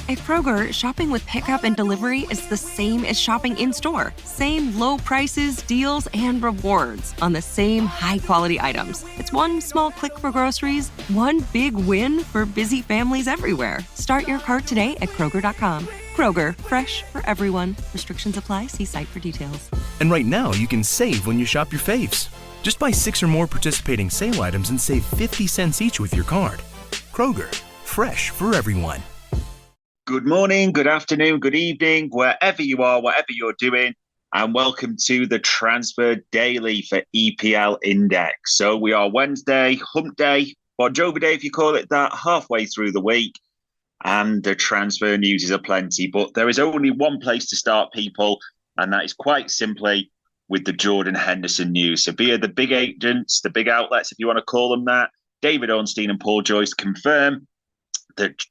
At Kroger, shopping with pickup and delivery is the same as shopping in-store. Same low prices, deals, and rewards on the same high-quality items. It's one small click for groceries, one big win for busy families everywhere. Start your cart today at Kroger.com. Kroger, fresh for everyone. Restrictions apply. See site for details. And right now, you can save when you shop your faves. Just buy 6 or more participating sale items and save 50 cents each with your card. Kroger, fresh for everyone. Good morning, good afternoon, good evening, wherever you are, whatever you're doing, and welcome to the Transfer Daily for EPL Index. So we are Wednesday, hump day, or Jover Day if you call it that, halfway through the week, and the transfer news is aplenty. But there is only one place to start, people, and that is quite simply with the Jordan Henderson news. So via the big agents, the big outlets, if you want to call them that, David Ornstein and Paul Joyce confirm that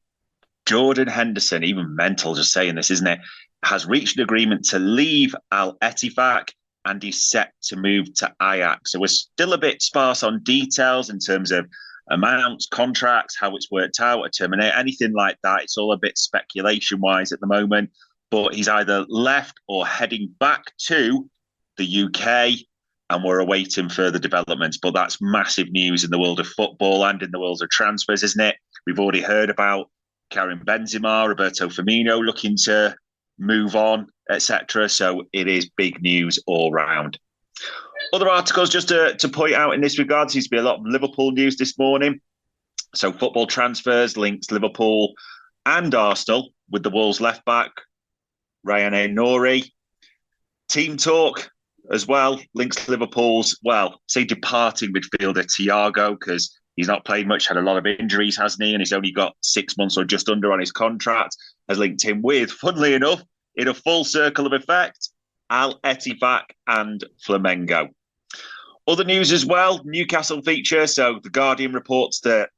Jordan Henderson, even mental just saying this, isn't it, has reached an agreement to leave Al Ettifaq and he's set to move to Ajax. So we're still a bit sparse on details in terms of amounts, contracts, how it's worked out, a terminate, anything like that. It's all a bit speculation-wise at the moment. But he's either left or heading back to the UK, and we're awaiting further developments. But that's massive news in the world of football and in the world of transfers, isn't it? We've already heard about Karim Benzema, Roberto Firmino looking to move on, etc. So it is big news all round. Other articles just to point out in this regard, seems to be a lot of Liverpool news this morning. So football transfers links Liverpool and Arsenal with the Wolves left back, Ryan Nouri. Team talk as well links Liverpool's, departing midfielder Thiago, because he's not played much, had a lot of injuries, hasn't he? And he's only got 6 months or just under on his contract. Has linked him with, funnily enough, in a full circle of effect, Al Ettifaq and Flamengo. Other news as well, Newcastle feature. So the Guardian reports that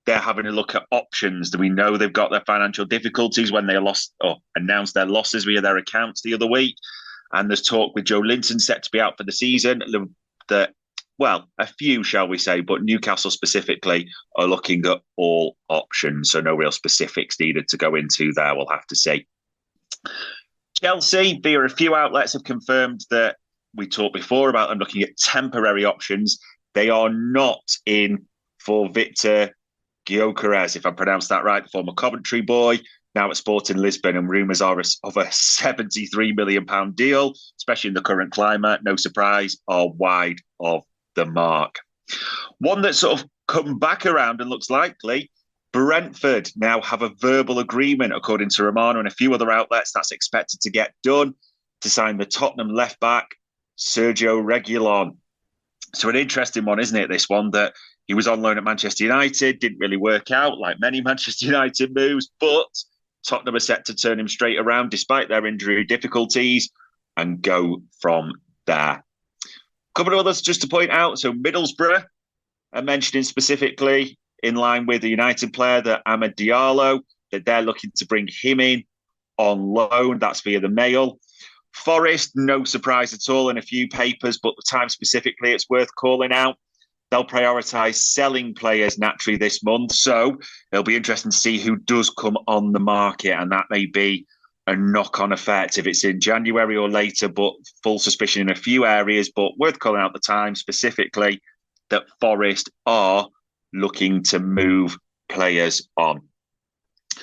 they're having a look at options. Do we know they've got their financial difficulties when they announced their losses via their accounts the other week? And there's talk with Joe Linton set to be out for the season. A few, shall we say, but Newcastle specifically are looking at all options. So no real specifics needed to go into there. We'll have to see. Chelsea, via a few outlets, have confirmed that we talked before about them looking at temporary options. They are not in for Victor Gyökeres, if I pronounced that right, the former Coventry boy, now at Sporting Lisbon, and rumours are of a £73 million deal, especially in the current climate. No surprise, are wide of the mark. One that's sort of come back around and looks likely, Brentford now have a verbal agreement, according to Romano and a few other outlets, that's expected to get done to sign the Tottenham left-back, Sergio Reguilon. So an interesting one, isn't it, this one, that he was on loan at Manchester United, didn't really work out, like many Manchester United moves, but Tottenham are set to turn him straight around despite their injury difficulties and go from there. A couple of others just to point out. So Middlesbrough are mentioning specifically, in line with the United player, that Amad Diallo, that they're looking to bring him in on loan. That's via the Mail. Forest, no surprise at all in a few papers, but the Times specifically, it's worth calling out. They'll prioritise selling players naturally this month. So it'll be interesting to see who does come on the market, and that may be a knock-on effect if it's in January or later, but full suspicion in a few areas. But worth calling out the Times specifically that Forest are looking to move players on. A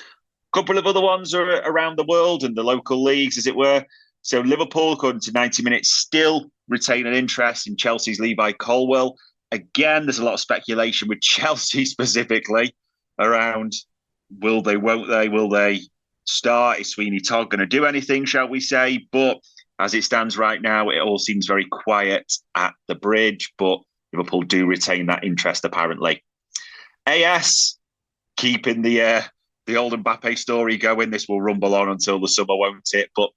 couple of other ones are around the world and the local leagues, as it were. So Liverpool, according to 90 Minutes, still retain an interest in Chelsea's Levi Colwill. Again, there's a lot of speculation with Chelsea specifically around will they, won't they, will they start? Is Sweeney Todd going to do anything, shall we say? But as it stands right now, it all seems very quiet at the Bridge, but Liverpool do retain that interest apparently. AS, keeping the old Mbappe story going. This will rumble on until the summer, won't it? But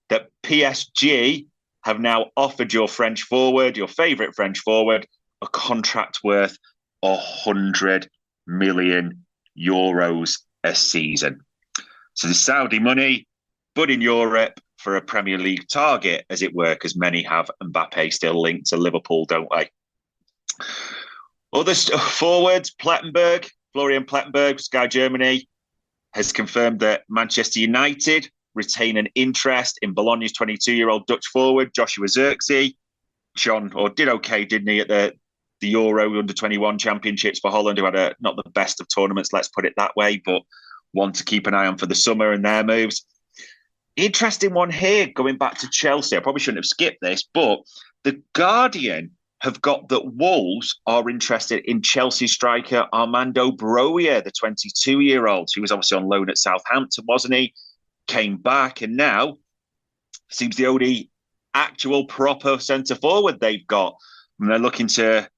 that PSG have now offered your French forward, your favourite French forward, a contract worth €100 million a season. So the Saudi money, but in Europe for a Premier League target, as it were, because many have Mbappe still linked to Liverpool, don't they? Other forwards, Florian Plettenberg, Sky Germany, has confirmed that Manchester United retain an interest in Bologna's 22-year-old Dutch forward, Joshua Zirkzee. Did okay, didn't he, at the Euro Under-21 Championships for Holland, who had not the best of tournaments, let's put it that way, but one to keep an eye on for the summer and their moves. Interesting one here, going back to Chelsea. I probably shouldn't have skipped this, but The Guardian have got that Wolves are interested in Chelsea striker Armando Broja, the 22-year-old. He was obviously on loan at Southampton, wasn't he? Came back, and now seems the only actual proper centre-forward they've got. And they're looking to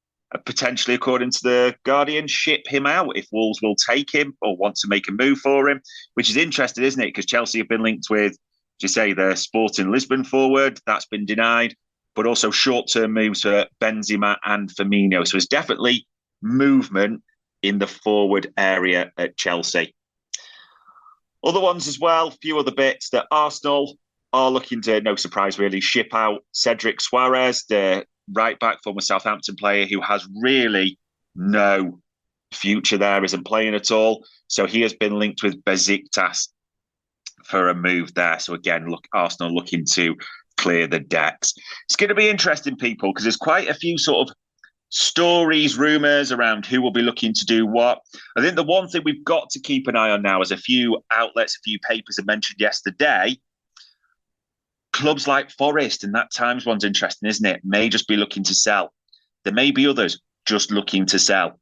potentially, according to The Guardian, ship him out if Wolves will take him or want to make a move for him, which is interesting, isn't it? Because Chelsea have been linked with, as you say, the Sporting Lisbon forward. That's been denied. But also short-term moves for Benzema and Firmino. So there's definitely movement in the forward area at Chelsea. Other ones as well, a few other bits that Arsenal are looking to, no surprise really, ship out Cedric Suarez, the right-back former Southampton player who has really no future there, isn't playing at all. So he has been linked with Besiktas for a move there. So again, Arsenal looking to clear the decks. It's going to be interesting, people, because there's quite a few sort of stories, rumours around who will be looking to do what. I think the one thing we've got to keep an eye on now, as a few outlets, a few papers have mentioned yesterday, clubs like Forest, and that Times one's interesting, isn't it? May just be looking to sell. There may be others just looking to sell,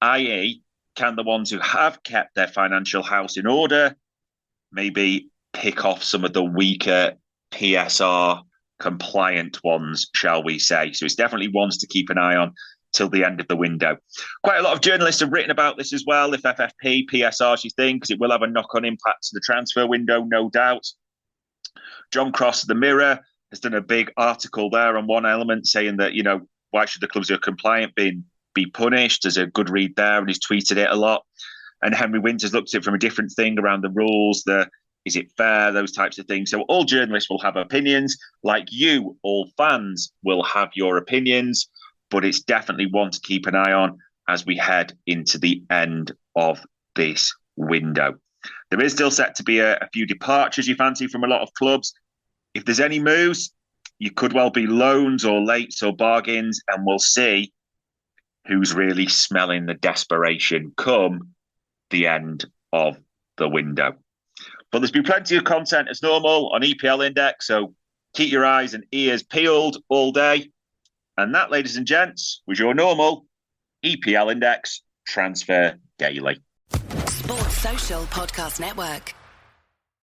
i.e., can the ones who have kept their financial house in order maybe pick off some of the weaker PSR compliant ones, shall we say. So it's definitely ones to keep an eye on till the end of the window. Quite a lot of journalists have written about this as well, if FFP, PSR, you think, because it will have a knock-on impact to the transfer window, no doubt. John Cross of the Mirror has done a big article there on one element saying that, why should the clubs who are compliant be punished? There's a good read there, and he's tweeted it a lot. And Henry Winters looked at it from a different thing around the rules, is it fair, those types of things. So all journalists will have opinions, like you, all fans, will have your opinions, but it's definitely one to keep an eye on as we head into the end of this window. There is still set to be a few departures you fancy from a lot of clubs. If there's any moves, you could well be loans or lates or bargains, and we'll see who's really smelling the desperation come the end of the window. But there's been plenty of content as normal on EPL Index, so keep your eyes and ears peeled all day. And that, ladies and gents, was your normal EPL Index Transfer Daily. Sports Social Podcast Network.